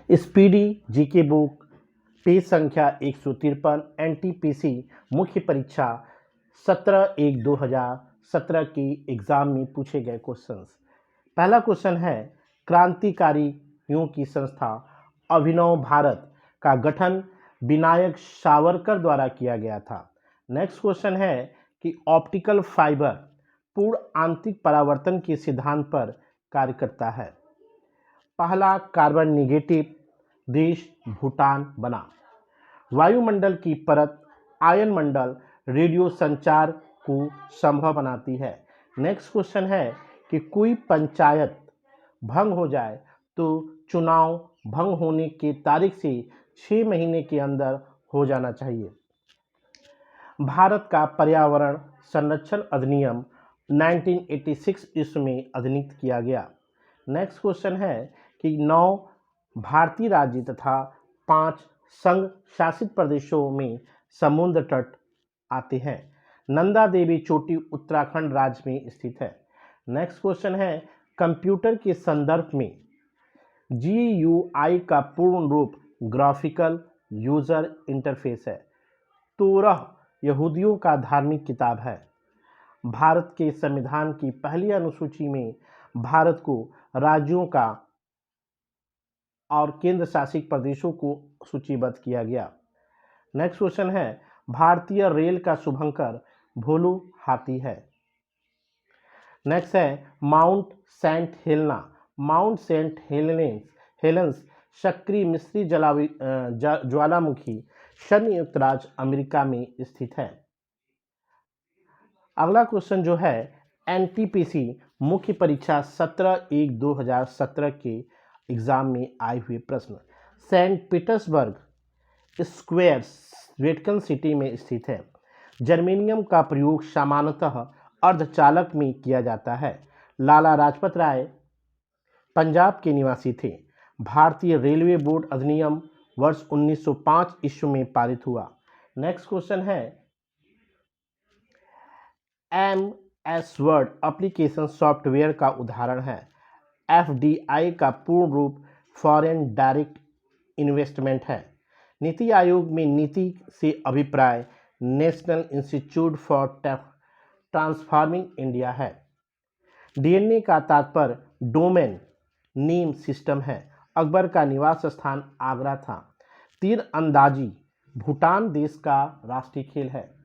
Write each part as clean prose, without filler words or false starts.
Speedy GK book page संख्या 153 NTPC मुख्य परीक्षा 17/1/2017 की एग्जाम में पूछे गए क्वेश्चंस। पहला क्वेश्चन है, क्रांतिकारियों की संस्था अभिनव भारत का गठन विनायक सावरकर द्वारा किया गया था। नेक्स्ट क्वेश्चन है कि ऑप्टिकल फाइबर पूर्ण आंतरिक परावर्तन के सिद्धांत पर कार्य करता है। पहला कार्बन निगेटिव देश भूटान बना। वायुमंडल की परत आयन मंडल रेडियो संचार को संभव बनाती है। नेक्स्ट क्वेश्चन है कि कोई पंचायत भंग हो जाए तो चुनाव भंग होने की तारीख से 6 महीने के अंदर हो जाना चाहिए। भारत का पर्यावरण संरक्षण अधिनियम 1986 ईस्वी में अधिनियमित किया गया। नेक्स्ट क्वेश्चन है कि 9 भारतीय राज्य तथा 5 संघ शासित प्रदेशों में समुद्र तट आते हैं। नंदा देवी चोटी उत्तराखंड राज्य में स्थित है। नेक्स्ट क्वेश्चन है, कंप्यूटर के संदर्भ में GUI का पूर्ण रूप ग्राफिकल यूजर इंटरफेस है। तोरह यहूदियों का धार्मिक किताब है। भारत के संविधान की पहली अनुसूची में भारत को राज्यों का और केंद्र शासित प्रदेशों को सूचीबद्ध किया गया। नेक्स्ट क्वेश्चन है, भारतीय रेल का शुभंकर भोलू हाथी है। नेक्स्ट है, Mount Saint Helena. Mount Saint Helens सक्रिय मिस्री ज्वालामुखी संयुक्त राज्य अमेरिका में स्थित है। अगला क्वेश्चन जो है, एनटीपीसी मुख्य परीक्षा 17/1/2017 के एग्जाम में आए हुए प्रश्न। Saint Petersburg Square Vatican City में स्थित है। जर्मेनियम का प्रयोग सामान्यतः अर्धचालक में किया जाता है। लाला लाजपत राय पंजाब के निवासी थे। भारतीय रेलवे बोर्ड अधिनियम वर्ष 1905 ईस्वी में पारित हुआ। नेक्स्ट क्वेश्चन है, MS वर्ड एप्लीकेशन सॉफ्टवेयर का उदाहरण है। FDI का पूर्ण रूप फॉरेन डायरेक्ट इन्वेस्टमेंट है। नीति आयोग में नीति से अभिप्राय national institute for transforming India है। DNA का तात्पर्य डोमेन नेम सिस्टम है। अकबर का निवास स्थान आगरा था। तीरंदाजी भूटान देश का राष्ट्रीय खेल है।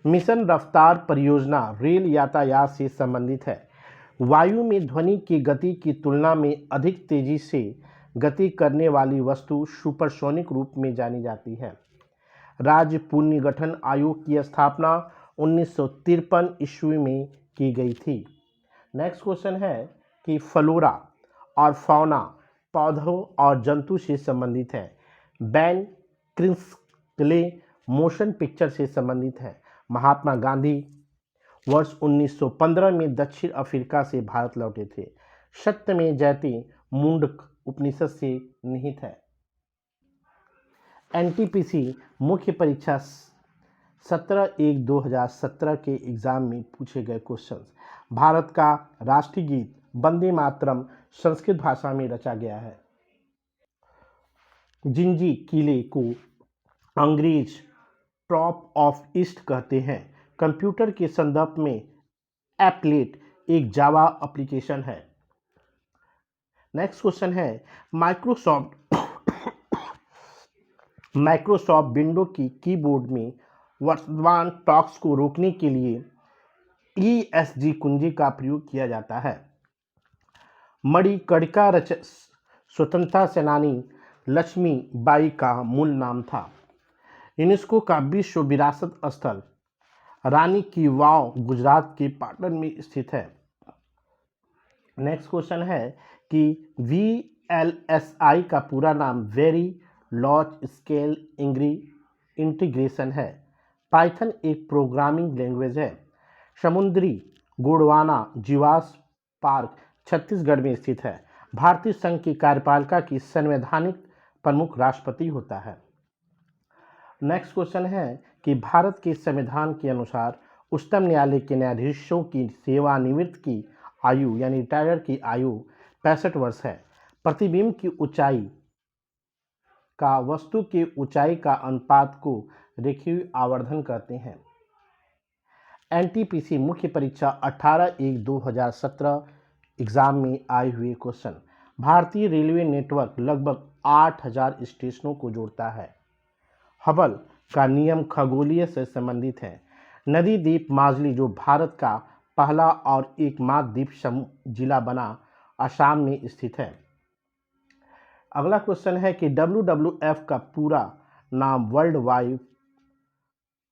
मिशन रफ्तार परियोजना रेल यातायात से संबंधित है। वायु में ध्वनि की गति की तुलना में अधिक तेजी से गति करने वाली वस्तु सुपरसोनिक रूप में जानी जाती है। राज्य पुनर्गठन आयोग की स्थापना 1953 ईस्वी में की गई थी। नेक्स्ट क्वेश्चन है कि फ्लोरा और फौना पौधों और जंतु से संबंधित है। बैन क्रिस्कले मोशन पिक्चर से संबंधित है। महात्मा गांधी वर्ष 1915 में दक्षिण अफ्रीका से भारत लौटे थे। सत्य में जयते मुंडक उपनिषद से निहित है। एनटीपीसी मुख्य परीक्षा 17/1/2017 के एग्जाम में पूछे गए क्वेश्चंस। भारत का राष्ट्रीय गीत वंदे मातरम संस्कृत भाषा में रचा गया है। जिंजी किले को अंग्रेज टॉप ऑफ ईस्ट कहते हैं। कंप्यूटर के संदर्भ में एप्लेट एक जावा एप्लीकेशन है। नेक्स्ट क्वेश्चन है, माइक्रोसॉफ्ट विंडो की कीबोर्ड में वर्तमान टॉक्स को रोकने के लिए ESC कुंजी का प्रयोग किया जाता है। मणिकर्णिका स्वतंत्रता सेनानी लक्ष्मी बाई का मूल नाम था। यूनेस्को का विश्व विरासत स्थल रानी की वाव गुजरात के पाटन में स्थित है। नेक्स्ट क्वेश्चन है कि VLSI का पूरा नाम वेरी लार्ज स्केल इंटीग्रेशन है। पाइथन एक प्रोग्रामिंग लैंग्वेज है। समुद्री गोंडवाना जीवाश्म पार्क छत्तीसगढ़ में स्थित है। भारतीय संघ की कार्यपालिका की संवैधानिक प्रमुख राष्ट्रपति होता है। नेक्स्ट क्वेश्चन है कि भारत के संविधान के अनुसार उच्चतम न्यायालय के न्यायाधीशों की सेवानिवृत्ति की आयु यानी रिटायर की आयु 65 वर्ष है। प्रतिबिंब की ऊंचाई का वस्तु की ऊंचाई का अनुपात को रेखीय आवर्धन कहते हैं। एनटीपीसी मुख्य परीक्षा 18/1/2017 एग्जाम में आए हुए क्वेश्चन। भारतीय रेलवे नेटवर्क लगभग 8000 स्टेशनों को जोड़ता है। हबल का नियम खगोलीय से संबंधित है। नदी द्वीप माजुली जो भारत का पहला और एकमात्र द्वीप समूह जिला बना असम में स्थित है। अगला क्वेश्चन है कि WWF का पूरा नाम वर्ल्ड वाइड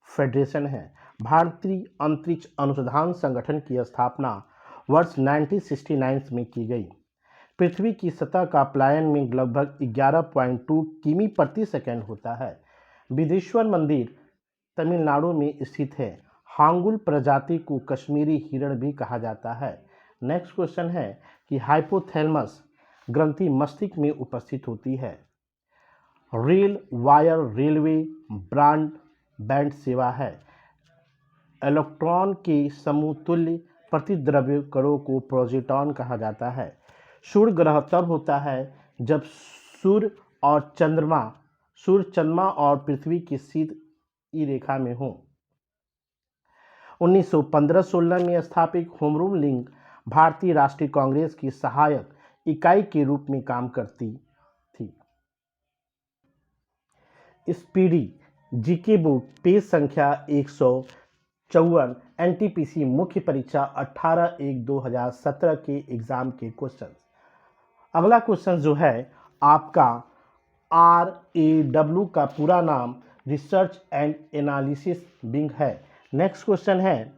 फेडरेशन है। भारतीय अंतरिक्ष अनुसंधान संगठन की स्थापना वर्ष 1969 में की गई। पृथ्वी की सतह का प्लायन में लगभग 11.2 किमी प्रति सेकंड होता है। विदेश्वर मंदिर तमिलनाडु में स्थित है। हांगुल प्रजाति को कश्मीरी हिरण भी कहा जाता है। नेक्स्ट क्वेश्चन है कि हाइपोथैलेमस ग्रंथि मस्तिष्क में उपस्थित होती है। रेल वायर रेलवे ब्रॉडबैंड सेवा है। इलेक्ट्रॉन के समतुल्य प्रतिद्रव्य कणों को प्रोजेटॉन कहा जाता है। सूर्य ग्रह तब होता है जब सूर्य चंद्रमा और पृथ्वी की सीधी रेखा में हो। 1915-16 में स्थापित होम रूल लीग भारतीय राष्ट्रीय कांग्रेस की सहायक इकाई के रूप में काम करती थी। स्पीडी जीके बुक पेज संख्या 154 एनटीपीसी मुख्य परीक्षा 18/1/2017 के एग्जाम के क्वेश्चन। अगला क्वेश्चन जो है आपका RAW का पूरा नाम रिसर्च एंड एनालिसिस विंग है। नेक्स्ट क्वेश्चन है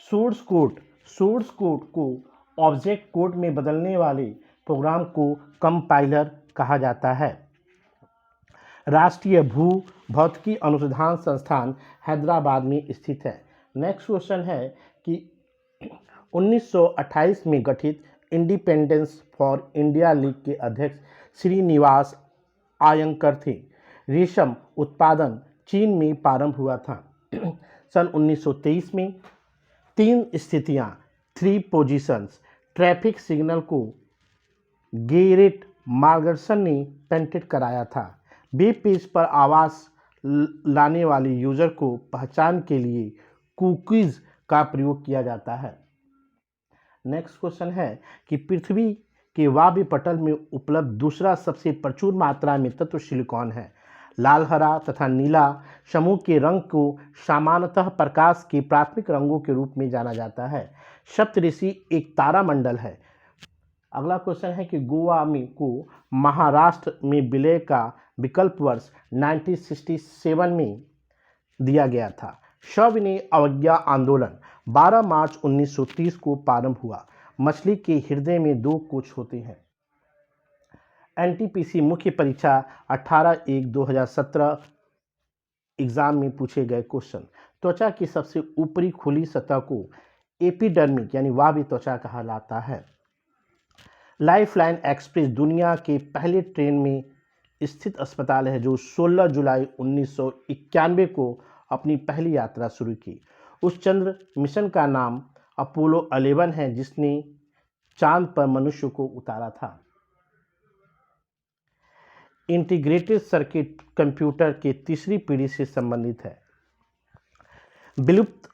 सोर्स कोड को ऑब्जेक्ट कोड में बदलने वाले प्रोग्राम को कंपाइलर कहा जाता है। राष्ट्रीय भू भौतिकी अनुसंधान संस्थान हैदराबाद में स्थित है। नेक्स्ट क्वेश्चन है कि 1928 में गठित इंडिपेंडेंस फॉर इंडिया लीग के अध्यक्ष श्रीनिवास आयंकर थे। रेशम उत्पादन चीन में प्रारंभ हुआ था। सन 1923 में 3 स्थितियां 3 पोजीशंस ट्रैफिक सिग्नल को गेरेट मार्गसन ने पेटेंट कराया था। वेब पेज पर आवाज़ लाने वाले यूजर को पहचान के लिए कुकीज़ का प्रयोग किया जाता है। नेक्स्ट क्वेश्चन है कि पृथ्वी के वायव्य पटल में उपलब्ध दूसरा सबसे प्रचुर मात्रा में तत्व सिलिकॉन है। लाल, हरा तथा नीला समूह के रंग को सामान्यतः प्रकाश के प्राथमिक रंगों के रूप में जाना जाता है। सप्तऋषि एक तारामंडल है। अगला क्वेश्चन है कि गोवा में को महाराष्ट्र में विलय का विकल्प वर्ष 1967 में दिया गया था। सविनय अवज्ञा आंदोलन 12 मार्च 1930 को प्रारंभ हुआ। मछली के हृदय में 2 कोश होते हैं। एनटीपीसी मुख्य परीक्षा 18/1/2017 एग्जाम में पूछे गए क्वेश्चन। त्वचा की सबसे ऊपरी खुली सतह को एपिडर्मिक यानी वायव्य त्वचा कहा जाता है। लाइफलाइन एक्सप्रेस दुनिया के पहले ट्रेन में स्थित अस्पताल है जो 16 जुलाई 1991 को अपनी पहली यात्रा शुरू की। उस चंद्र मिशन का नाम अपोलो 11 है जिसने चांद पर मनुष्य को उतारा था। इंटीग्रेटेड सर्किट कंप्यूटर के तीसरी पीढ़ी से संबंधित है। विलुप्त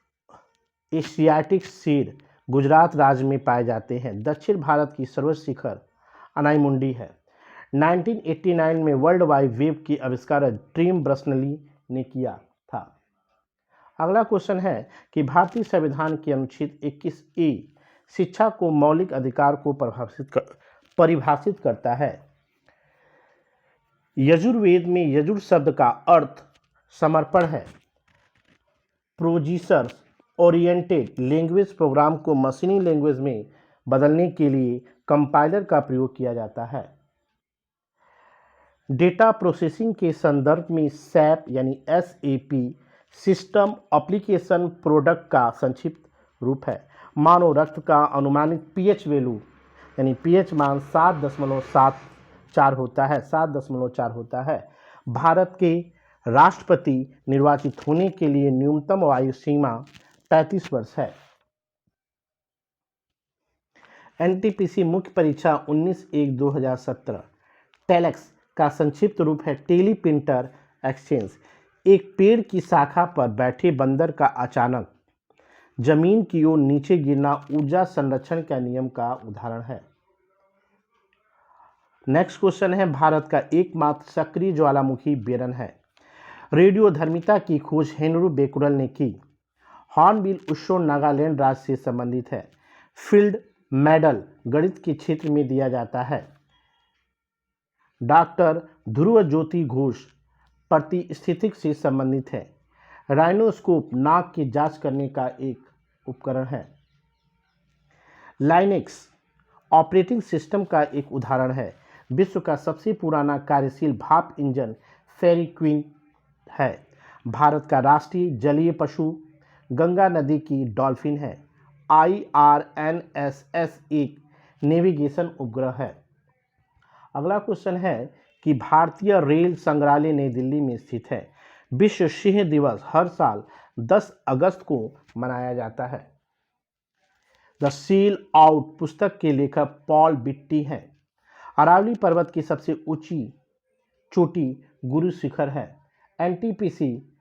एशियाटिक शेर गुजरात राज्य में पाए जाते हैं। दक्षिण भारत की सर्वोच्च शिखर अनाईमुंडी है। 1989 में वर्ल्ड वाइड वेब की आविष्कार टिम बर्नर्स-ली ने किया था। अगला क्वेश्चन है कि भारतीय संविधान के अनुच्छेद 21A शिक्षा को मौलिक अधिकार को परिभाषित करता है। यजुर्वेद में यजुर शब्द का अर्थ समर्पण है। प्रोड्यूसर ओरिएंटेड लैंग्वेज प्रोग्राम को मशीनी लैंग्वेज में बदलने के लिए कंपाइलर का प्रयोग किया जाता है। डेटा प्रोसेसिंग के संदर्भ में SAP यानी SAP सिस्टम एप्लीकेशन प्रोडक्ट का संक्षिप्त रूप है। मानव रक्त का अनुमानित pH वैल्यू यानी pH मान 7.4 होता है। भारत के राष्ट्रपति निर्वाचित होने के लिए न्यूनतम आयु सीमा 35 वर्ष है। एनटीपीसी मुख्य परीक्षा 19/1/2017। टेलेक्स का संक्षिप्त रूप है टेली प्रिंटर एक्सचेंज। एक पेड़ की शाखा पर बैठे बंदर का अचानक जमीन की ओर नीचे गिरना ऊर्जा संरक्षण का नियम का उदाहरण है। नेक्स्ट क्वेश्चन है, भारत का एकमात्र सक्रिय ज्वालामुखी बेरन है। रेडियोधर्मिता की खोज हेनरी बेकुरल ने की। हॉर्नबिल उत्सव नागालैंड राज्य से संबंधित है। फील्ड मेडल गणित के क्षेत्र में दिया जाता है। डॉक्टर ध्रुव ज्योति घोष प्रतिस्थितिक से संबंधित है। राइनोस्कोप नाक की जांच करने का एक उपकरण है। लाइनेक्स ऑपरेटिंग सिस्टम का एक उदाहरण है। विश्व का सबसे पुराना कार्यशील भाप इंजन फेरी क्वीन है। भारत का राष्ट्रीय जलीय पशु गंगा नदी की डॉल्फिन है। IRNSS एक नेविगेशन उपग्रह है। अगला क्वेश्चन है कि भारतीय रेल संग्रहालय नई दिल्ली में स्थित है। विश्व सिंह दिवस हर साल 10 अगस्त को मनाया जाता है। द सील आउट पुस्तक के लेखक पॉल बिट्टी हैं। अरावली पर्वत की सबसे ऊंची चोटी गुरु शिखर है। एनटीपीसी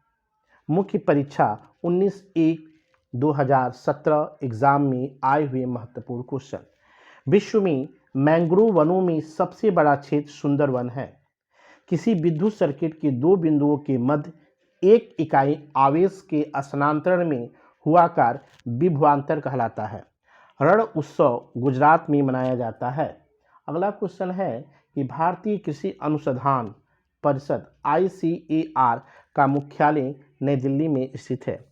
मुख्य परीक्षा 19/1/2017 एग्जाम में आए हुए महत्वपूर्ण क्वेश्चन। विश्व में मैंग्रोव वनों में सबसे बड़ा क्षेत्र सुंदरवन है। किसी विद्युत सर्किट के दो बिंदुओं के मध्य एक इकाई आवेश के स्थानांतरण में हुआ कार्य विभवांतर कहलाता है। रण उत्सव गुजरात में मनाया जाता है। अगला क्वेश्चन है कि भारतीय कृषि अनुसंधान परिषद ICAR का मुख्यालय नई दिल्ली में स्थित है।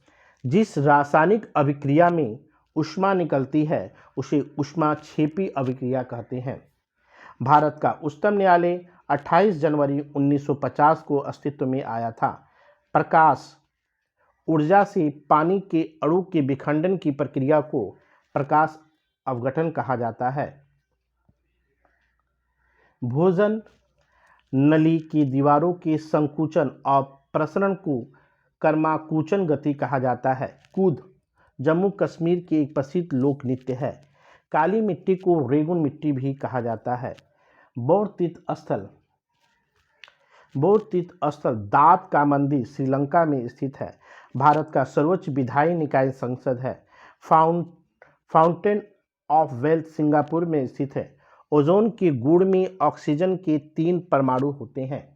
जिस रासायनिक अभिक्रिया में ऊष्मा निकलती है उसे ऊष्माक्षेपी अभिक्रिया कहते हैं। भारत का उच्चतम न्यायालय 28 जनवरी 1950 को अस्तित्व में आया था। प्रकाश ऊर्जा से पानी के अणु के विखंडन की प्रक्रिया को प्रकाश अपघटन कहा जाता है। भोजन नली की दीवारों के संकुचन और प्रसरण को कर्माकुचन गति कहा जाता है। कूद जम्मू कश्मीर की एक प्रसिद्ध लोक नृत्य है। काली मिट्टी को रेगुन मिट्टी भी कहा जाता है। बौद्ध तीर्थ स्थल दात का मंदिर श्रीलंका में स्थित है। भारत का सर्वोच्च विधायी निकाय संसद है। फाउंटेन ऑफ वेल्थ सिंगापुर में स्थित है। ओजोन के गुण में ऑक्सीजन के 3 परमाणु होते हैं।